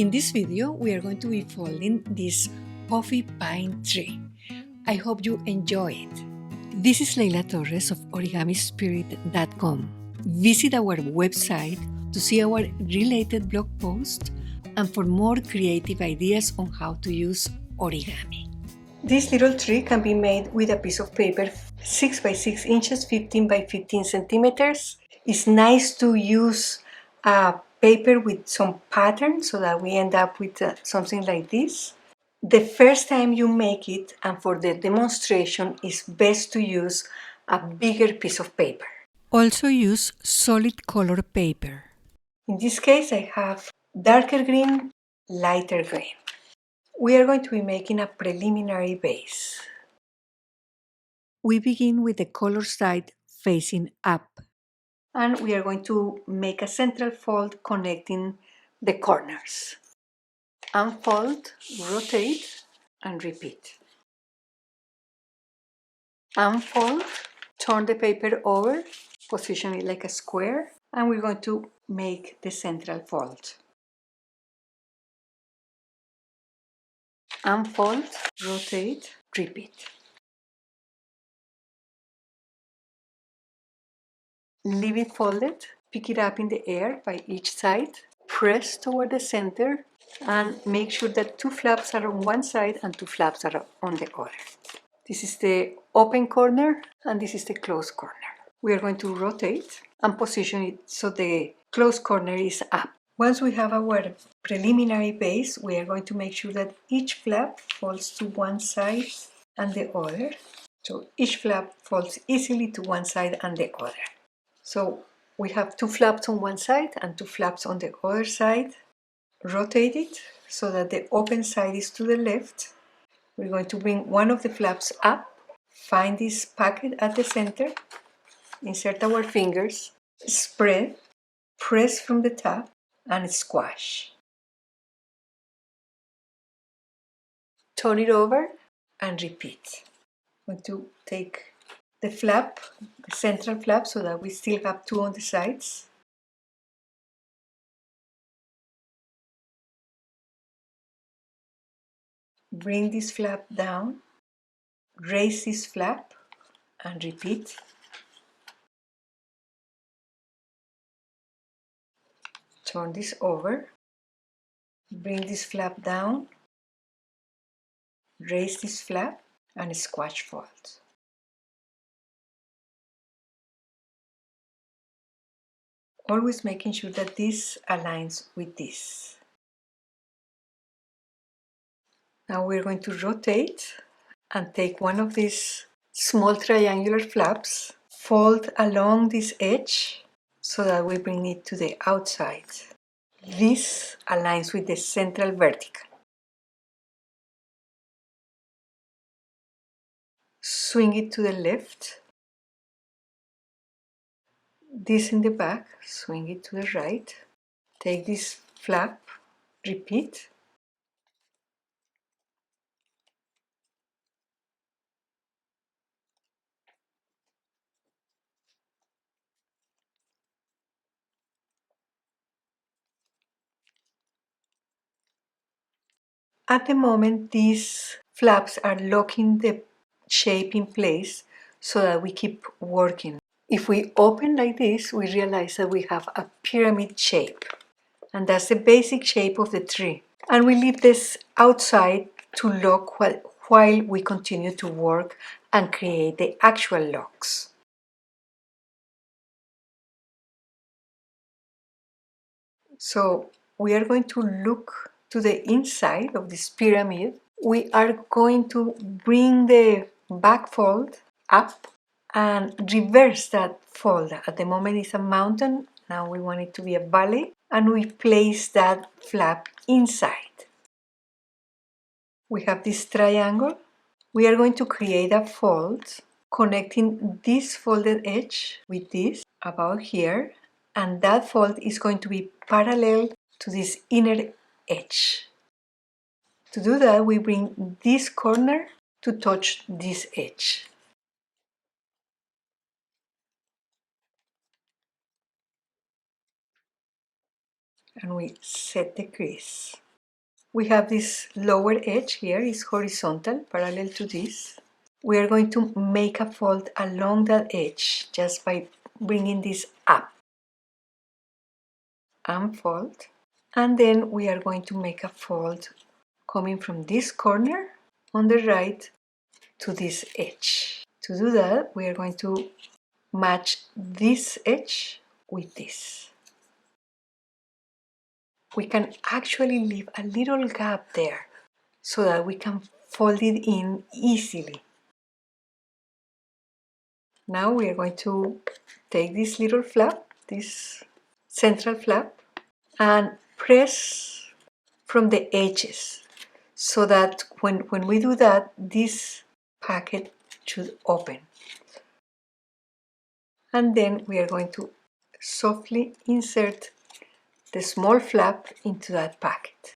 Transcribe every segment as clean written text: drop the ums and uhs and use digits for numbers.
In this video, we are going to be folding this Puffy Pine Tree. I hope you enjoy it. This is Leila Torres of OrigamiSpirit.com. Visit our website to see our related blog posts and for more creative ideas on how to use origami. This little tree can be made with a piece of paper 6 by 6 inches, 15 by 15 centimeters. It's nice to use a paper with some pattern so that we end up with something like this. The first time you make it, and for the demonstration, it's best to use a bigger piece of paper. Also use solid color paper. In this case, I have darker green, lighter green. We are going to be making a preliminary base. We begin with the color side facing up. And we are going to make a central fold connecting the corners. Unfold, rotate, and repeat. Unfold, turn the paper over, position it like a square, and we're going to make the central fold. Unfold, rotate, repeat. Leave it folded, pick it up in the air by each side, press toward the center, and make sure that two flaps are on one side and two flaps are on the other. This is the open corner and this is the closed corner. We are going to rotate and position it so the closed corner is up. Once we have our preliminary base, we are going to make sure that each flap falls to one side and the other. So each flap falls easily to one side and the other. So we have two flaps on one side and two flaps on the other side. Rotate it so that the open side is to the left. We're going to bring one of the flaps up, find this pocket at the center, insert our fingers, spread, press from the top, and squash. Turn it over and repeat. I'm going to take the flap, the central flap, so that we still have two on the sides. Bring this flap down, raise this flap, and repeat. Turn this over, bring this flap down, raise this flap, and squash fold. Always making sure that this aligns with this. Now we're going to rotate and take one of these small triangular flaps, fold along this edge so that we bring it to the outside. This aligns with the central vertical. Swing it to the left. This in the back, swing it to the right. Take this flap, repeat. At the moment, these flaps are locking the shape in place so that we keep working. If we open like this, we realize that we have a pyramid shape. And that's the basic shape of the tree. And we leave this outside to lock while we continue to work and create the actual locks. So we are going to look to the inside of this pyramid. We are going to bring the back fold up and reverse that fold. At the moment it's a mountain, now we want it to be a valley, and we place that flap inside. We have this triangle. We are going to create a fold connecting this folded edge with this about here, and that fold is going to be parallel to this inner edge. To do that, we bring this corner to touch this edge. And we set the crease. We have this lower edge here is horizontal, parallel to this. We are going to make a fold along that edge just by bringing this up. Unfold. And then we are going to make a fold coming from this corner on the right to this edge. To do that, we are going to match this edge with this. We can actually leave a little gap there so that we can fold it in easily. Now we are going to take this little flap, this central flap, and press from the edges so that when we do that, this packet should open. And then we are going to softly insert the small flap into that packet.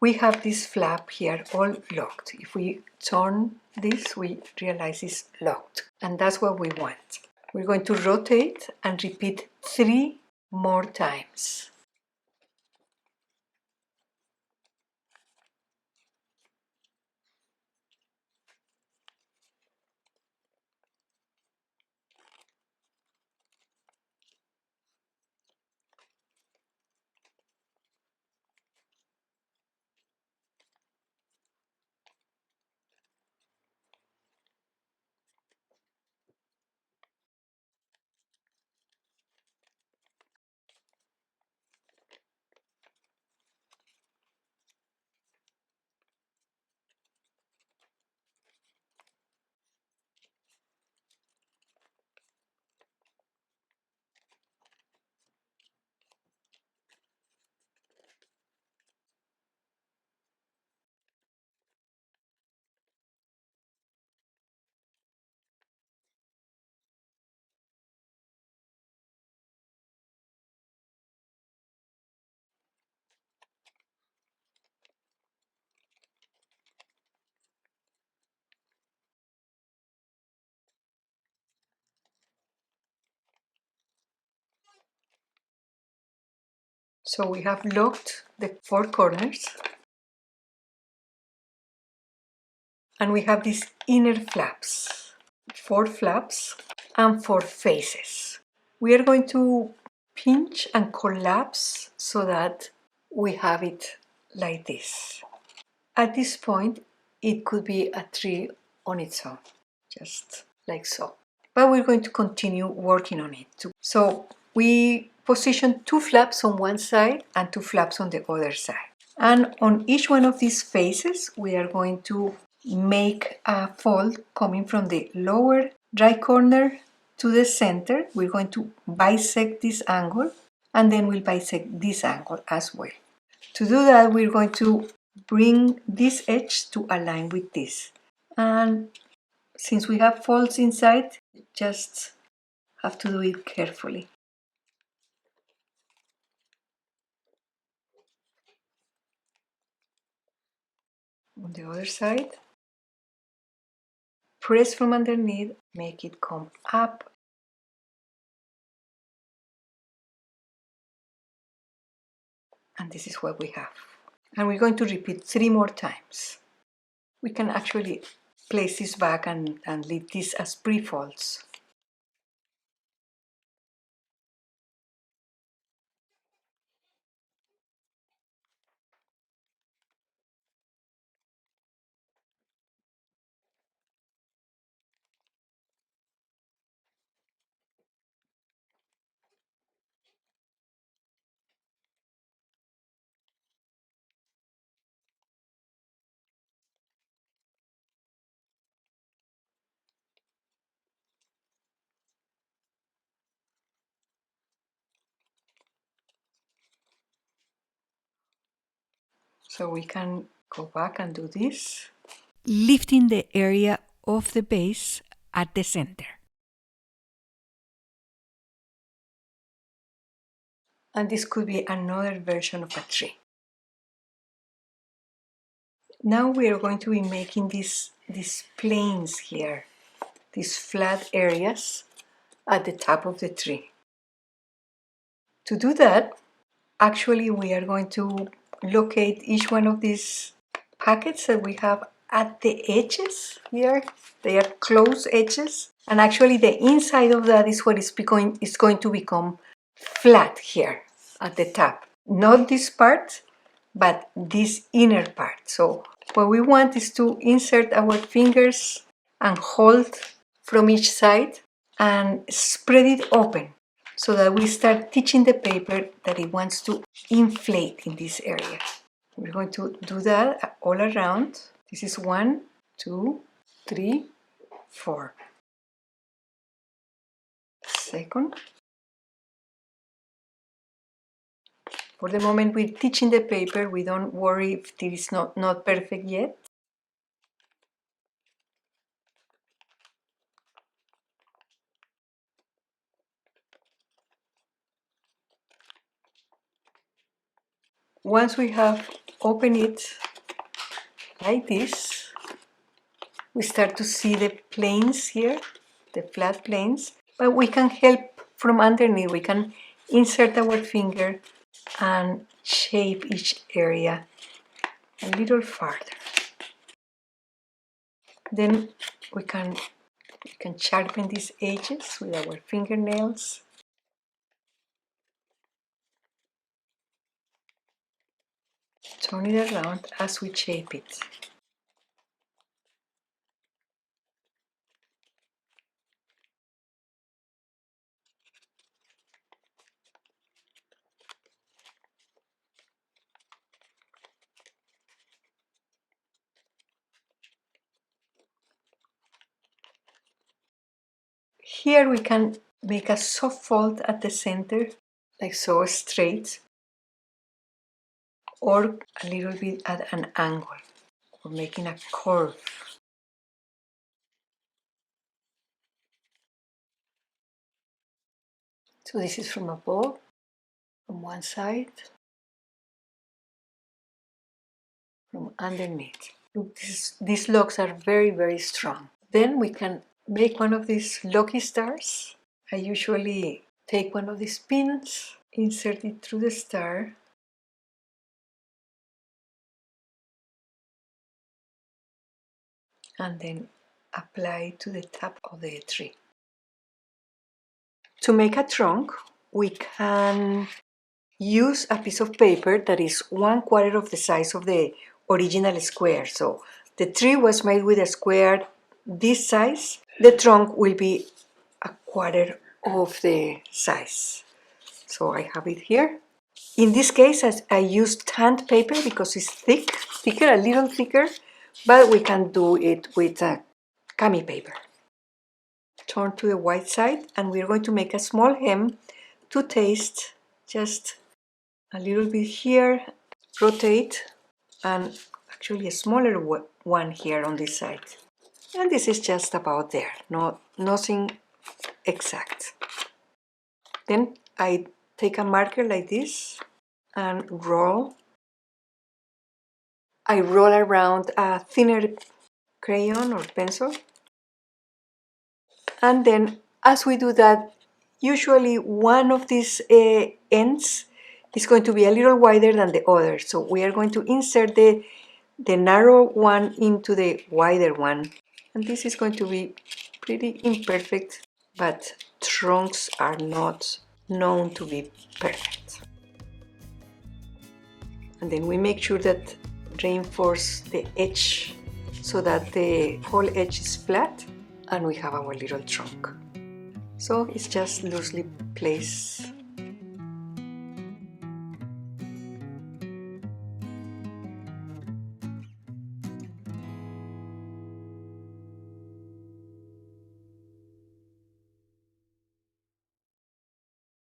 We have this flap here all locked. If we turn this, we realize it's locked, and that's what we want. We're going to rotate and repeat 3 more times. So we have locked the 4 corners, and we have these inner flaps, 4 flaps and 4 faces. We are going to pinch and collapse so that we have it like this. At this point, it could be a tree on its own, just like so. But we're going to continue working on it too. So we position 2 flaps on one side and 2 flaps on the other side. And on each one of these faces, we are going to make a fold coming from the lower right corner to the center. We're going to bisect this angle, and then we'll bisect this angle as well. To do that, we're going to bring this edge to align with this. And since we have folds inside, just have to do it carefully. On the other side, press from underneath, make it come up. And this is what we have. And we're going to repeat 3 more times. We can actually place this back and leave this as pre-folds. So we can go back and do this, lifting the area of the base at the center. And this could be another version of a tree. Now we are going to be making these planes here, these flat areas at the top of the tree. To do that, actually we are going to locate each one of these packets that we have at the edges here. They are close edges, and actually the inside of that is what is going to become flat here at the top. Not this part, but this inner part. So what we want is to insert our fingers and hold from each side and spread it open so that we start teaching the paper that it wants to inflate in this area. We're going to do that all around. This is 1, 2, 3, 4. Second. For the moment we're teaching the paper, we don't worry if it is not perfect yet. Once we have opened it like this, we start to see the planes here, the flat planes, but we can help from underneath. We can insert our finger and shape each area a little farther. Then we can sharpen these edges with our fingernails. Turn it around as we shape it. Here we can make a soft fold at the center, like so, straight, or a little bit at an angle, or making a curve. So this is from above, from one side, from underneath. Look, these locks are very, very strong. Then we can make one of these lucky stars. I usually take one of these pins, insert it through the star, and then apply to the top of the tree. To make a trunk, we can use a piece of paper that is 1/4 of the size of the original square. So the tree was made with a square this size. The trunk will be 1/4 of the size. So I have it here. In this case, I used tanned paper because it's thicker, a little thicker, but we can do it with cami paper. Turn to the white side, and we're going to make a small hem to taste, just a little bit here, rotate, and actually a smaller one here on this side. And this is just about there, nothing exact. Then I take a marker like this and roll. I roll around a thinner crayon or pencil. And then as we do that, usually one of these ends is going to be a little wider than the other. So we are going to insert the narrow one into the wider one. And this is going to be pretty imperfect, but trunks are not known to be perfect. And then we make sure that reinforce the edge so that the whole edge is flat, and we have our little trunk. So it's just loosely placed